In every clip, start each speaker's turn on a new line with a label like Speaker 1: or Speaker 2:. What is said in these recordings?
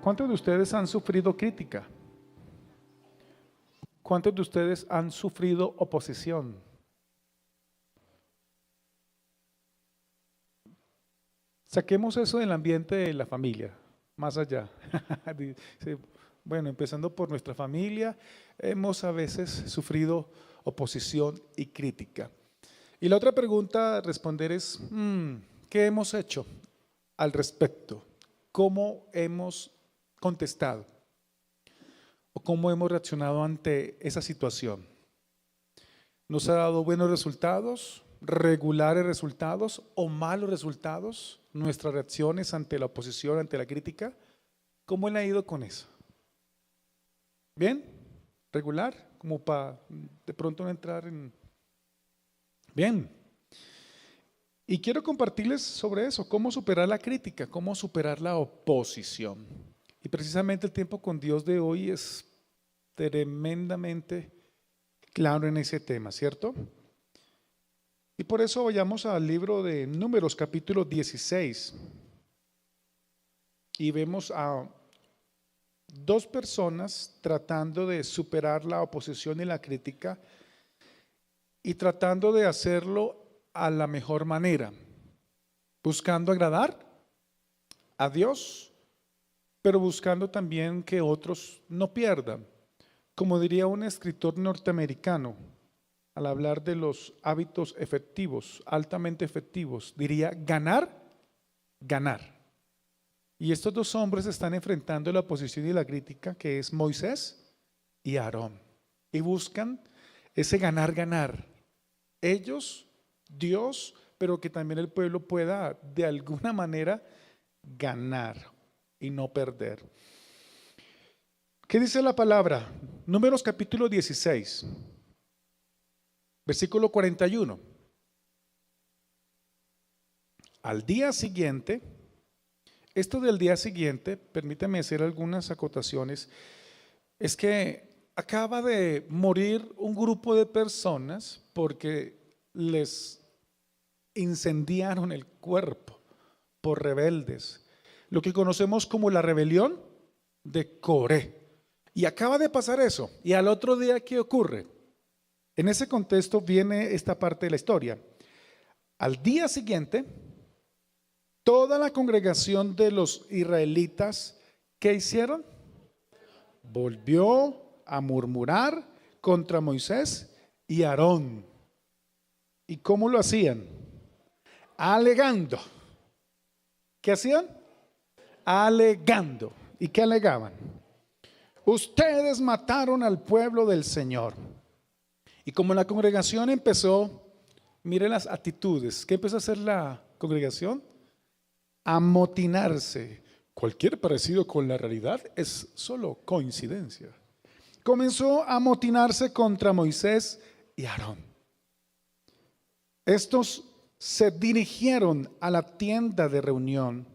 Speaker 1: ¿Cuántos de ustedes han sufrido crítica? ¿Cuántos de ustedes han sufrido oposición? Saquemos eso del ambiente de la familia, más allá. Sí, bueno, empezando por nuestra familia, hemos a veces sufrido oposición y crítica. Y la otra pregunta a responder es, ¿qué hemos hecho al respecto? ¿Cómo hemos contestado? ¿O cómo hemos reaccionado ante esa situación? ¿Nos ha dado buenos resultados, regulares resultados o malos resultados? Nuestras reacciones ante la oposición, ante la crítica, ¿cómo le ha ido con eso? ¿Bien? ¿Regular? Como para de pronto no entrar en... Bien. Y quiero compartirles sobre eso, cómo superar la crítica, cómo superar la oposición. Y precisamente el tiempo con Dios de hoy es tremendamente claro en ese tema, ¿cierto? Y por eso vayamos al libro de Números, capítulo 16. Y vemos a dos personas tratando de superar la oposición y la crítica y tratando de hacerlo a la mejor manera, buscando agradar a Dios, pero buscando también que otros no pierdan. Como diría un escritor norteamericano, al hablar de los hábitos efectivos, altamente efectivos, diría ganar, ganar. Y estos dos hombres están enfrentando la oposición y la crítica, que es Moisés y Aarón, y buscan ese ganar, ganar. Ellos, Dios, pero que también el pueblo pueda de alguna manera ganar y no perder. ¿Qué dice la palabra? Números capítulo 16, versículo 41. Al día siguiente, esto del día siguiente, permítame hacer algunas acotaciones, es que acaba de morir un grupo de personas porque les incendiaron el cuerpo por rebeldes, lo que conocemos como la rebelión de Coré. Y acaba de pasar eso. Y al otro día, ¿qué ocurre? En ese contexto viene esta parte de la historia. Al día siguiente, toda la congregación de los israelitas, ¿qué hicieron? Volvió a murmurar contra Moisés y Aarón. ¿Y cómo lo hacían? Alegando. ¿Qué hacían? Alegando. ¿Y qué alegaban? Ustedes mataron al pueblo del Señor. Y como la congregación empezó, mire las actitudes. ¿Qué empezó a hacer la congregación? Amotinarse. Cualquier parecido con la realidad es solo coincidencia. Comenzó a amotinarse contra Moisés y Aarón. Estos se dirigieron a la tienda de reunión.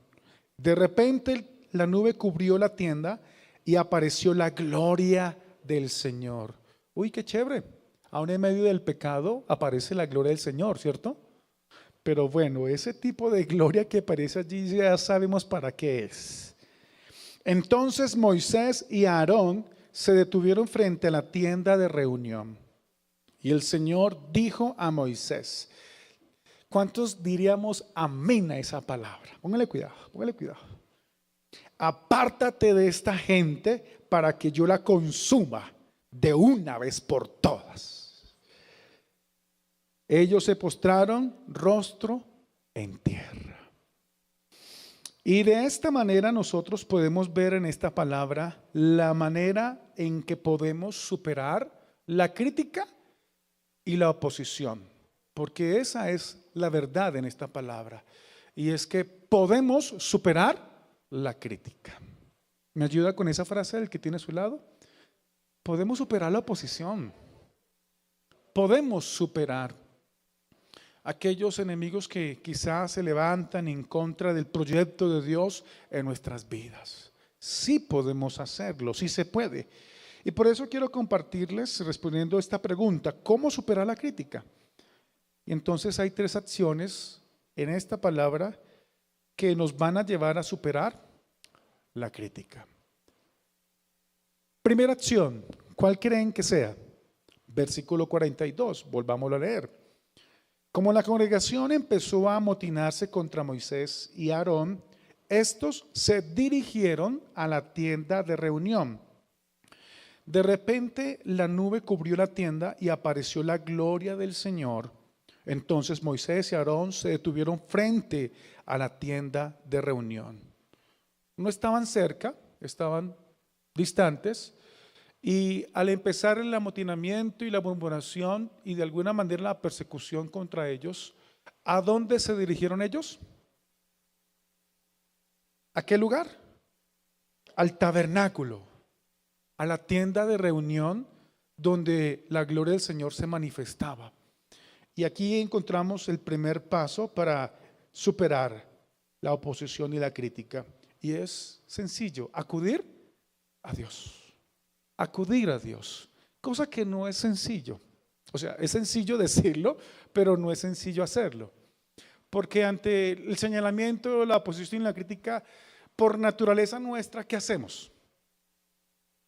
Speaker 1: De repente la nube cubrió la tienda y apareció la gloria del Señor. Uy, qué chévere. Aún en medio del pecado aparece la gloria del Señor, ¿cierto? Pero bueno, ese tipo de gloria que aparece allí ya sabemos para qué es. Entonces Moisés y Aarón se detuvieron frente a la tienda de reunión. Y el Señor dijo a Moisés, ¿cuántos diríamos amén a esa palabra? Póngale cuidado, póngale cuidado. Apártate de esta gente para que yo la consuma de una vez por todas. Ellos se postraron rostro en tierra. Y de esta manera nosotros podemos ver en esta palabra la manera en que podemos superar la crítica y la oposición. Porque esa es la verdad en esta palabra. Y es que podemos superar la crítica. ¿Me ayuda con esa frase del que tiene a su lado? Podemos superar la oposición. Podemos superar aquellos enemigos que quizás se levantan en contra del proyecto de Dios en nuestras vidas. Sí podemos hacerlo, sí se puede. Y por eso quiero compartirles, respondiendo a esta pregunta, ¿cómo superar la crítica? Y entonces hay tres acciones en esta palabra que nos van a llevar a superar la crítica. Primera acción, ¿cuál creen que sea? Versículo 42, volvámoslo a leer. Como la congregación empezó a amotinarse contra Moisés y Aarón, estos se dirigieron a la tienda de reunión. De repente la nube cubrió la tienda y apareció la gloria del Señor. Entonces Moisés y Aarón se detuvieron frente a la tienda de reunión. No estaban cerca, estaban distantes, y al empezar el amotinamiento y la murmuración y de alguna manera la persecución contra ellos, ¿a dónde se dirigieron ellos? ¿A qué lugar? Al tabernáculo, a la tienda de reunión donde la gloria del Señor se manifestaba. Y aquí encontramos el primer paso para superar la oposición y la crítica. Y es sencillo, acudir a Dios. Acudir a Dios, cosa que no es sencillo. O sea, es sencillo decirlo, pero no es sencillo hacerlo. Porque ante el señalamiento, la oposición y la crítica, por naturaleza nuestra, ¿qué hacemos?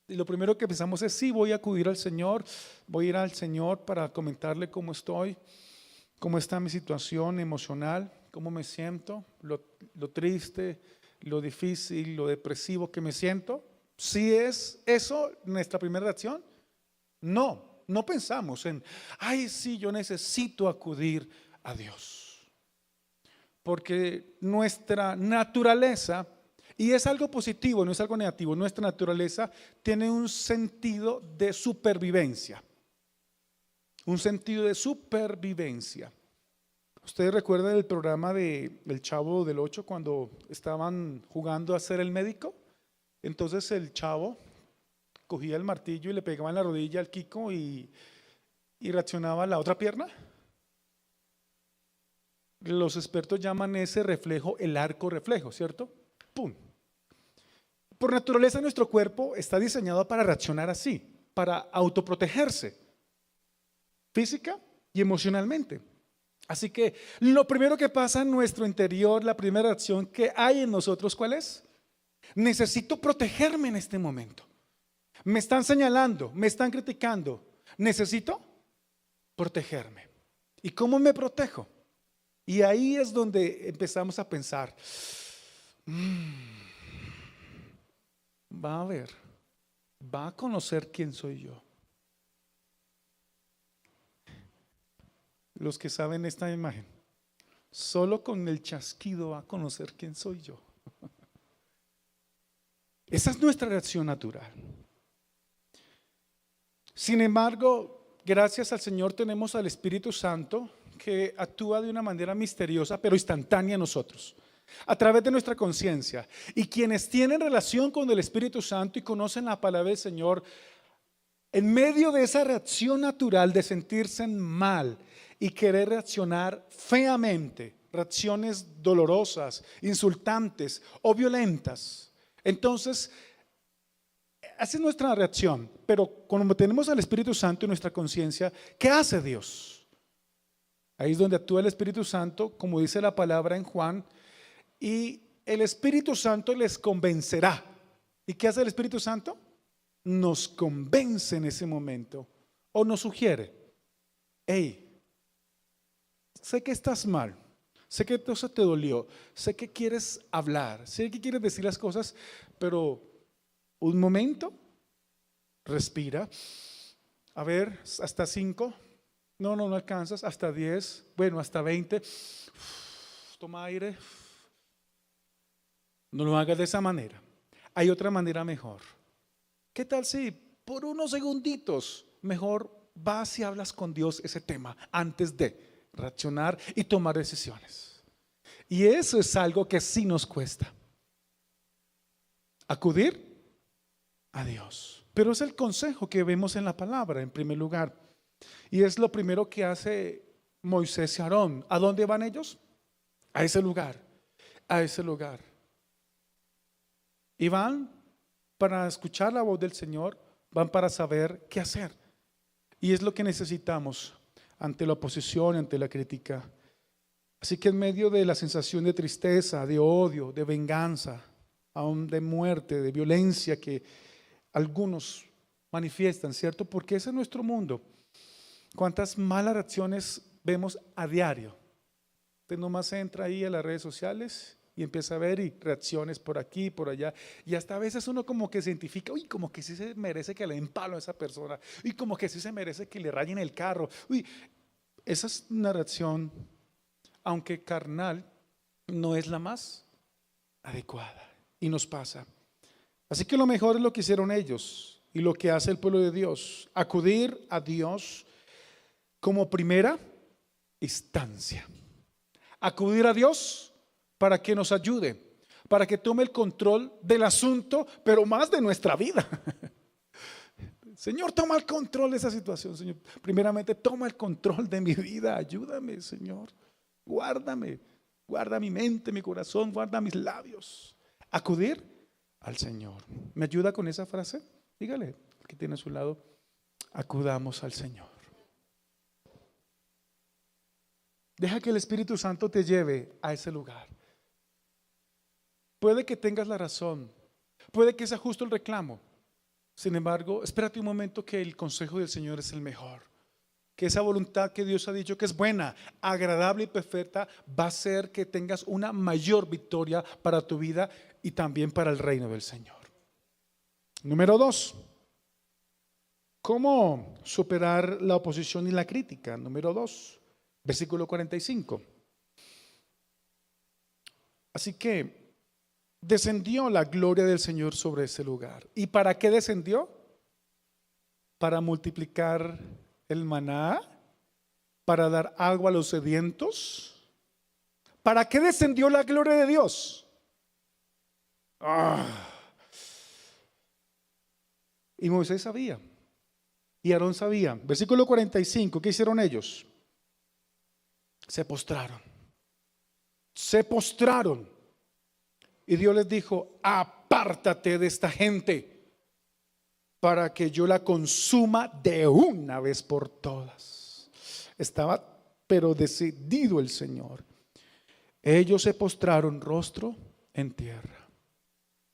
Speaker 1: Y lo primero que pensamos es, sí, voy a acudir al Señor, voy a ir al Señor para comentarle cómo estoy, cómo está mi situación emocional, cómo me siento, lo triste, lo difícil, lo depresivo que me siento. ¿Sí es eso nuestra primera reacción? No, no pensamos en, ay, sí, yo necesito acudir a Dios. Porque nuestra naturaleza, y es algo positivo, no es algo negativo, nuestra naturaleza tiene un sentido de supervivencia. Un sentido de supervivencia. ¿Ustedes recuerdan el programa del Chavo del Ocho cuando estaban jugando a ser el médico? Entonces el chavo cogía el martillo y le pegaba en la rodilla al Kiko y reaccionaba la otra pierna. Los expertos llaman ese reflejo el arco reflejo, ¿cierto? ¡Pum! Por naturaleza nuestro cuerpo está diseñado para reaccionar así, para autoprotegerse, física y emocionalmente. Así que lo primero que pasa en nuestro interior, la primera acción que hay en nosotros, ¿cuál es? Necesito protegerme en este momento. Me están señalando, me están criticando. Necesito protegerme. ¿Y cómo me protejo? Y ahí es donde empezamos a pensar, va a ver, va a conocer quién soy yo. Los que saben esta imagen, solo con el chasquido va a conocer quién soy yo. Esa es nuestra reacción natural. Sin embargo, gracias al Señor tenemos al Espíritu Santo que actúa de una manera misteriosa pero instantánea en nosotros, a través de nuestra conciencia. Y quienes tienen relación con el Espíritu Santo y conocen la palabra del Señor, en medio de esa reacción natural de sentirse mal y querer reaccionar feamente, reacciones dolorosas, insultantes o violentas, entonces esa es nuestra reacción. Pero cuando tenemos al Espíritu Santo en nuestra conciencia, ¿qué hace Dios? Ahí es donde actúa el Espíritu Santo, como dice la palabra en Juan, y el Espíritu Santo les convencerá. ¿Y qué hace el Espíritu Santo? Nos convence en ese momento o nos sugiere, hey, sé que estás mal, sé que eso te dolió, sé que quieres hablar, sé que quieres decir las cosas, pero un momento, respira, a ver, hasta 5, no alcanzas, hasta 10, bueno, hasta 20, toma aire, no lo hagas de esa manera, hay otra manera mejor. ¿Qué tal si por unos segunditos mejor vas y hablas con Dios ese tema antes de reaccionar y tomar decisiones? Y eso es algo que sí nos cuesta. Acudir a Dios. Pero es el consejo que vemos en la palabra en primer lugar. Y es lo primero que hace Moisés y Aarón. ¿A dónde van ellos? A ese lugar. A ese lugar. Y van para escuchar la voz del Señor, van para saber qué hacer. Y es lo que necesitamos ante la oposición, ante la crítica. Así que en medio de la sensación de tristeza, de odio, de venganza, aún de muerte, de violencia que algunos manifiestan, ¿cierto? Porque ese es nuestro mundo. ¿Cuántas malas reacciones vemos a diario? Usted nomás entra ahí a las redes sociales y empieza a ver y reacciones por aquí, por allá. Y hasta a veces uno como que se identifica, uy, como que sí se merece que le den palo a esa persona. Uy, como que sí se merece que le rayen el carro. Uy, esa es una reacción, aunque carnal, no es la más adecuada. Y nos pasa. Así que lo mejor es lo que hicieron ellos y lo que hace el pueblo de Dios. Acudir a Dios como primera instancia. Acudir a Dios para que nos ayude, para que tome el control del asunto, pero más de nuestra vida. Señor, toma el control de esa situación, Señor. Primeramente, toma el control de mi vida. Ayúdame, Señor. Guárdame. Guarda mi mente, mi corazón, guarda mis labios. Acudir al Señor. ¿Me ayuda con esa frase? Dígale, que tiene a su lado, acudamos al Señor. Deja que el Espíritu Santo te lleve a ese lugar. Puede que tengas la razón, puede que sea justo el reclamo. Sin embargo, espérate un momento, que el consejo del Señor es el mejor. Que esa voluntad que Dios ha dicho que es buena, agradable y perfecta va a hacer que tengas una mayor victoria para tu vida y también para el reino del Señor. Número 2. ¿Cómo superar la oposición y la crítica? Número 2, versículo 45. Así que descendió la gloria del Señor sobre ese lugar. ¿Y para qué descendió? Para multiplicar el maná, para dar agua a los sedientos. ¿Para qué descendió la gloria de Dios? Y Moisés sabía, y Aarón sabía. Versículo 45, ¿qué hicieron ellos? Se postraron. Se postraron. Y Dios les dijo: apártate de esta gente para que yo la consuma de una vez por todas. Estaba pero decidido el Señor. Ellos se postraron rostro en tierra.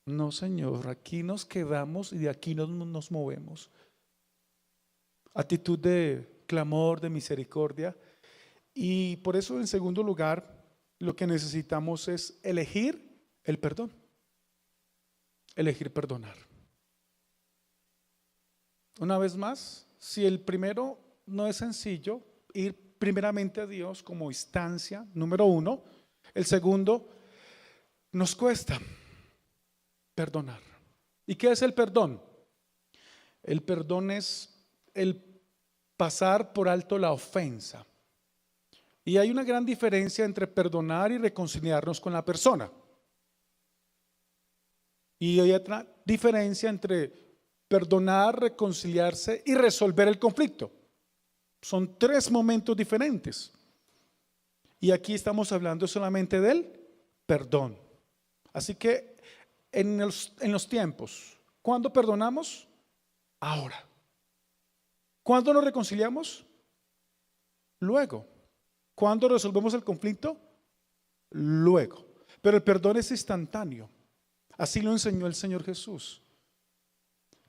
Speaker 1: No, Señor, aquí nos quedamos y de aquí no nos movemos. Actitud de clamor, de misericordia. Y por eso, en segundo lugar, lo que necesitamos es elegir el perdón. Elegir perdonar. Una vez más, si el primero no es sencillo, ir primeramente a Dios como instancia número 1. El segundo, nos cuesta perdonar. ¿Y qué es el perdón? El perdón es el pasar por alto la ofensa. Y hay una gran diferencia entre perdonar y reconciliarnos con la persona. Y hay otra diferencia entre perdonar, reconciliarse y resolver el conflicto. Son 3 momentos diferentes. Y aquí estamos hablando solamente del perdón. Así que en los tiempos, ¿cuándo perdonamos? Ahora. ¿Cuándo nos reconciliamos? Luego. ¿Cuándo resolvemos el conflicto? Luego. Pero el perdón es instantáneo. Así lo enseñó el Señor Jesús.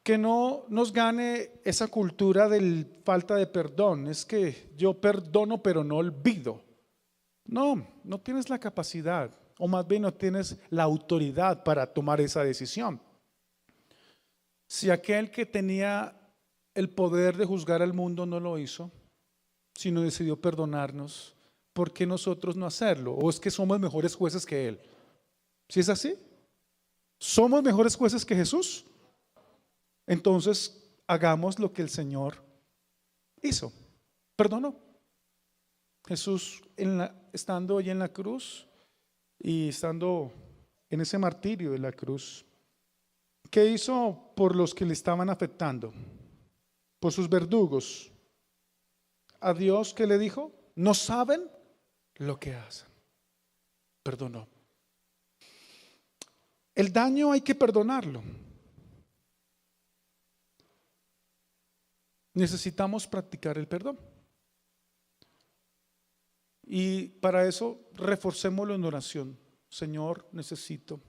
Speaker 1: Que no nos gane esa cultura de falta de perdón. Es que yo perdono pero no olvido. No, no tienes la capacidad, o más bien no tienes la autoridad para tomar esa decisión. Si aquel que tenía el poder de juzgar al mundo no lo hizo, sino decidió perdonarnos, ¿por qué nosotros no hacerlo? ¿O es que somos mejores jueces que Él? ¿Si es así? ¿Somos mejores jueces que Jesús? Entonces hagamos lo que el Señor hizo, perdonó. Jesús estando allí en la cruz y estando en ese martirio de la cruz, ¿qué hizo por los que le estaban afectando? Por sus verdugos. A Dios, ¿qué le dijo? No saben lo que hacen. Perdonó. El daño hay que perdonarlo. Necesitamos practicar el perdón. Y para eso reforcémoslo en oración. Señor, necesito,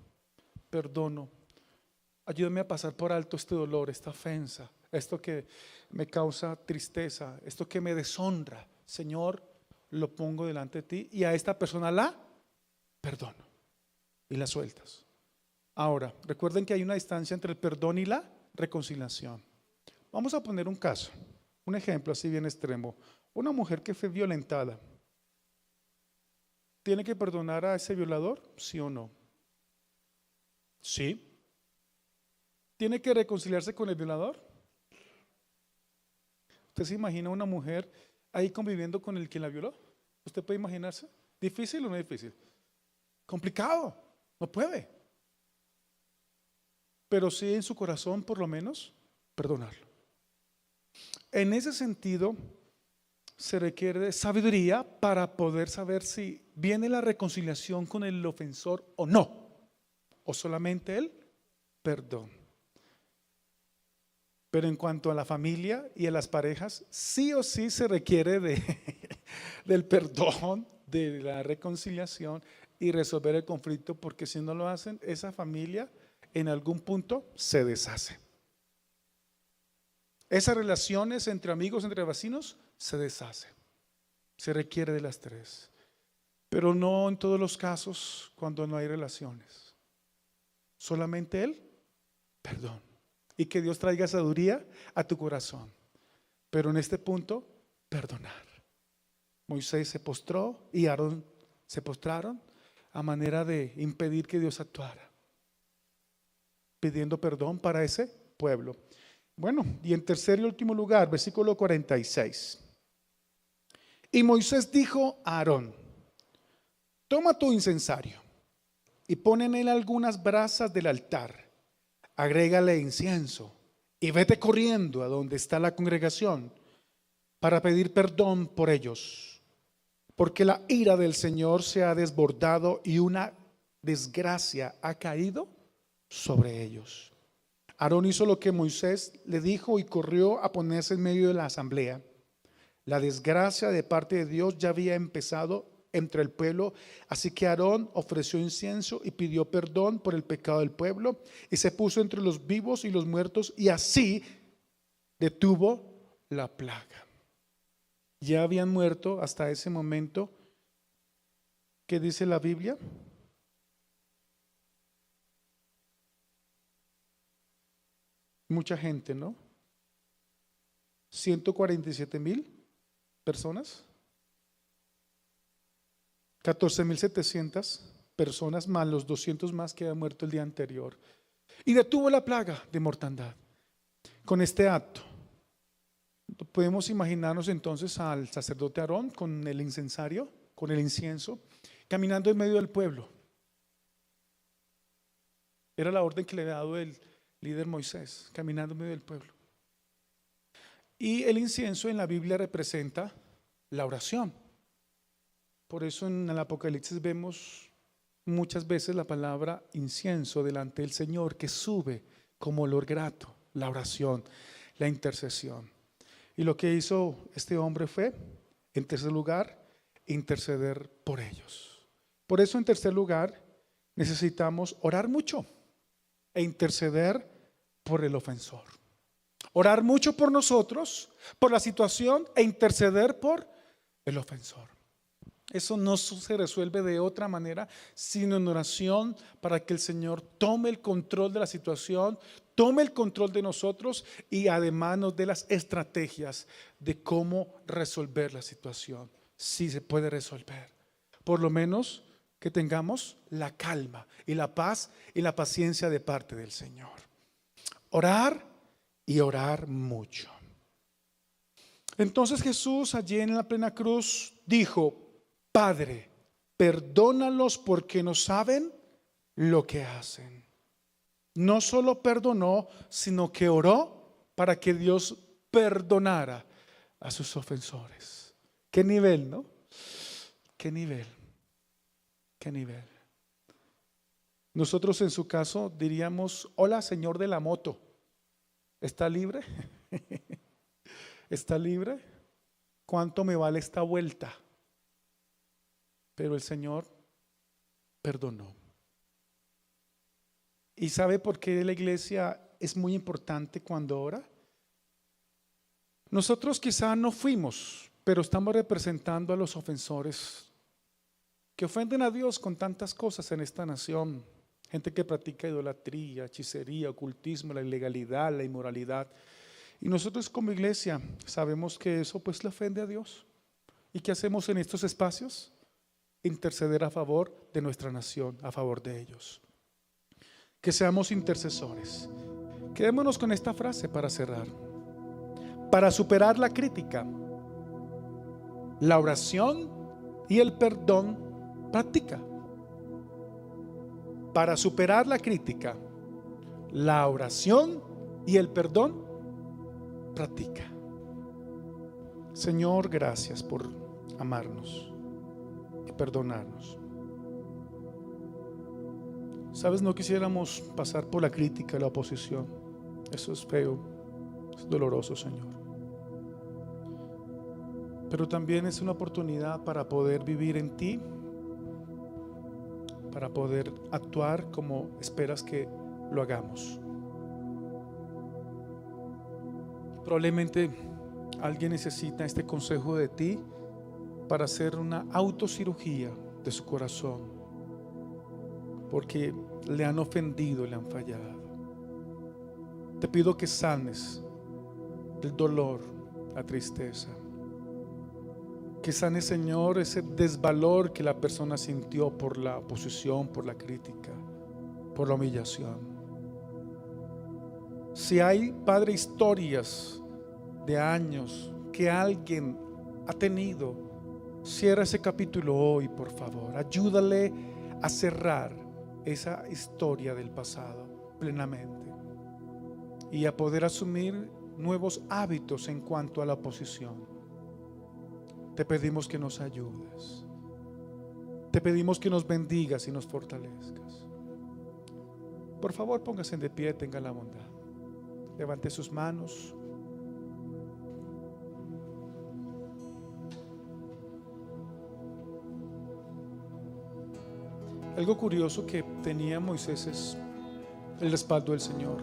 Speaker 1: perdono, Ayúdame a pasar por alto este dolor, esta ofensa, esto que me causa tristeza, esto que me deshonra. Señor, lo pongo delante de ti y a esta persona la perdono y la sueltas. Ahora, recuerden que hay una distancia entre el perdón y la reconciliación. Vamos a poner un caso, un ejemplo así bien extremo. Una mujer que fue violentada, ¿tiene que perdonar a ese violador? ¿Sí o no? Sí. ¿Tiene que reconciliarse con el violador? ¿Usted se imagina una mujer ahí conviviendo con el que la violó? ¿Usted puede imaginarse? ¿Difícil o no difícil? Complicado, no puede. Pero sí en su corazón por lo menos perdonarlo. En ese sentido se requiere de sabiduría para poder saber si viene la reconciliación con el ofensor o no, o solamente el perdón. Pero en cuanto a la familia y a las parejas, sí o sí se requiere del perdón, de la reconciliación y resolver el conflicto, porque si no lo hacen, esa familia en algún punto se deshace. Esas relaciones entre amigos, entre vecinos, se deshace. Se requiere de las tres. Pero no en todos los casos cuando no hay relaciones. Solamente el perdón. Y que Dios traiga sabiduría a tu corazón. Pero en este punto, perdonar. Moisés se postró y Aarón se postraron a manera de impedir que Dios actuara, pidiendo perdón para ese pueblo. Bueno, y en tercer y último lugar, versículo 46. Y Moisés dijo a Aarón: toma tu incensario y pon en él algunas brasas del altar, agrégale incienso y vete corriendo a donde está la congregación para pedir perdón por ellos, porque la ira del Señor se ha desbordado y una desgracia ha caído sobre ellos. Aarón hizo lo que Moisés le dijo y corrió a ponerse en medio de la asamblea. La desgracia de parte de Dios ya había empezado entre el pueblo, así que Aarón ofreció incienso y pidió perdón por el pecado del pueblo y se puso entre los vivos y los muertos y así detuvo la plaga. Ya habían muerto hasta ese momento. ¿Qué dice la Biblia? Mucha gente, ¿no? 147,000 personas, 14,700 personas más los 200 más que habían muerto el día anterior. Y detuvo la plaga de mortandad con este acto. Podemos imaginarnos entonces al sacerdote Aarón con el incensario, con el incienso, caminando en medio del pueblo. Era la orden que le había dado el líder Moisés, caminando en medio del pueblo. Y el incienso en la Biblia representa la oración. Por eso en el Apocalipsis vemos muchas veces la palabra incienso delante del Señor, que sube como olor grato, la oración, la intercesión. Y lo que hizo este hombre fue, en tercer lugar, interceder por ellos. Por eso, en tercer lugar, necesitamos orar mucho e interceder por el ofensor. Orar mucho por nosotros, por la situación, e interceder por el ofensor. Eso no se resuelve de otra manera sino en oración, para que el Señor tome el control de la situación, tome el control de nosotros y además nos dé las estrategias de cómo resolver la situación. Si se puede resolver, por lo menos que tengamos la calma y la paz y la paciencia de parte del Señor. Orar y orar mucho. Entonces Jesús allí en la plena cruz dijo: Padre, perdónalos porque no saben lo que hacen. No solo perdonó, sino que oró para que Dios perdonara a sus ofensores. ¿Qué nivel, no? ¿Qué nivel? ¿Qué nivel? Nosotros en su caso diríamos: hola, señor de la moto, ¿está libre? ¿Está libre? ¿Cuánto me vale esta vuelta? Pero el Señor perdonó. ¿Y sabe por qué la iglesia es muy importante cuando ora? Nosotros quizá no fuimos, pero estamos representando a los ofensores que ofenden a Dios con tantas cosas en esta nación. Gente que practica idolatría, hechicería, ocultismo, la ilegalidad, la inmoralidad. Y nosotros como iglesia sabemos que eso pues le ofende a Dios. ¿Y qué hacemos en estos espacios? Interceder a favor de nuestra nación, a favor de ellos. Que seamos intercesores. Quedémonos con esta frase para cerrar. Para superar la crítica, la oración y el perdón, practica. Para superar la crítica, la oración y el perdón, practica. Señor, gracias por amarnos y perdonarnos. Sabes, no quisiéramos pasar por la crítica y la oposición. Eso es feo, es doloroso, Señor. Pero también es una oportunidad para poder vivir en ti, para poder actuar como esperas que lo hagamos. Probablemente alguien necesita este consejo de ti para hacer una autocirugía de su corazón, porque le han ofendido, le han fallado. Te pido que sanes el dolor, la tristeza. Que sane, Señor, ese desvalor que la persona sintió por la oposición, por la crítica, por la humillación. Si hay, Padre, historias de años que alguien ha tenido, cierra ese capítulo hoy, por favor. Ayúdale a cerrar esa historia del pasado plenamente y a poder asumir nuevos hábitos en cuanto a la oposición. Te pedimos que nos ayudes. Te pedimos que nos bendigas y nos fortalezcas. Por favor, póngase de pie, tenga la bondad. Levante sus manos. Algo curioso que tenía Moisés es el respaldo del Señor.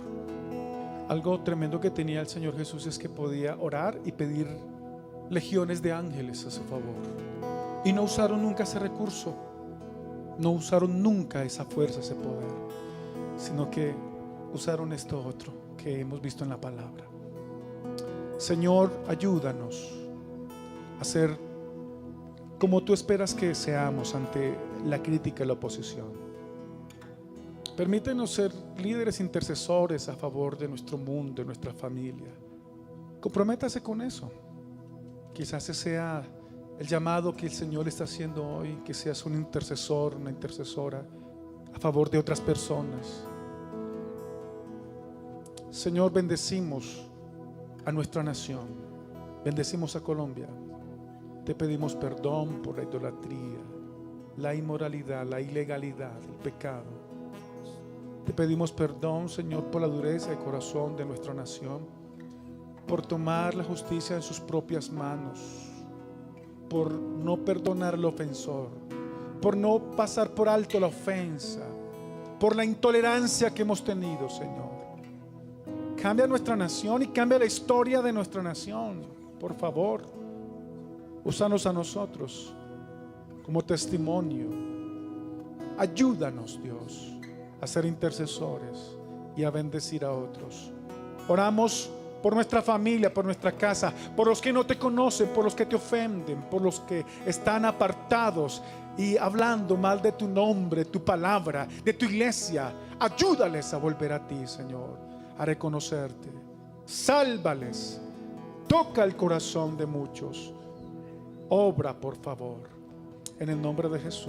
Speaker 1: Algo tremendo que tenía el Señor Jesús es que podía orar y pedir legiones de ángeles a su favor. Y no usaron nunca ese recurso, no usaron nunca esa fuerza, ese poder, sino que usaron esto otro que hemos visto en la palabra. Señor, ayúdanos a ser como tú esperas que seamos ante la crítica y la oposición. Permítenos ser líderes intercesores a favor de nuestro mundo, de nuestra familia. Comprométase con eso. Quizás ese sea el llamado que el Señor está haciendo hoy, que seas un intercesor, una intercesora a favor de otras personas. Señor, bendecimos a nuestra nación, bendecimos a Colombia. Te pedimos perdón por la idolatría, la inmoralidad, la ilegalidad, el pecado. Te pedimos perdón, Señor, por la dureza de corazón de nuestra nación, por tomar la justicia en sus propias manos, por no perdonar al ofensor, por no pasar por alto la ofensa, por la intolerancia que hemos tenido, Señor. Cambia nuestra nación y cambia la historia de nuestra nación, por favor. Úsanos a nosotros como testimonio. Ayúdanos, Dios, a ser intercesores y a bendecir a otros. Oramos por nuestra familia, por nuestra casa, por los que no te conocen, por los que te ofenden, por los que están apartados y hablando mal de tu nombre, tu palabra, de tu iglesia. Ayúdales a volver a ti, Señor, a reconocerte. Sálvales, toca el corazón de muchos. Obra, por favor, en el nombre de Jesús.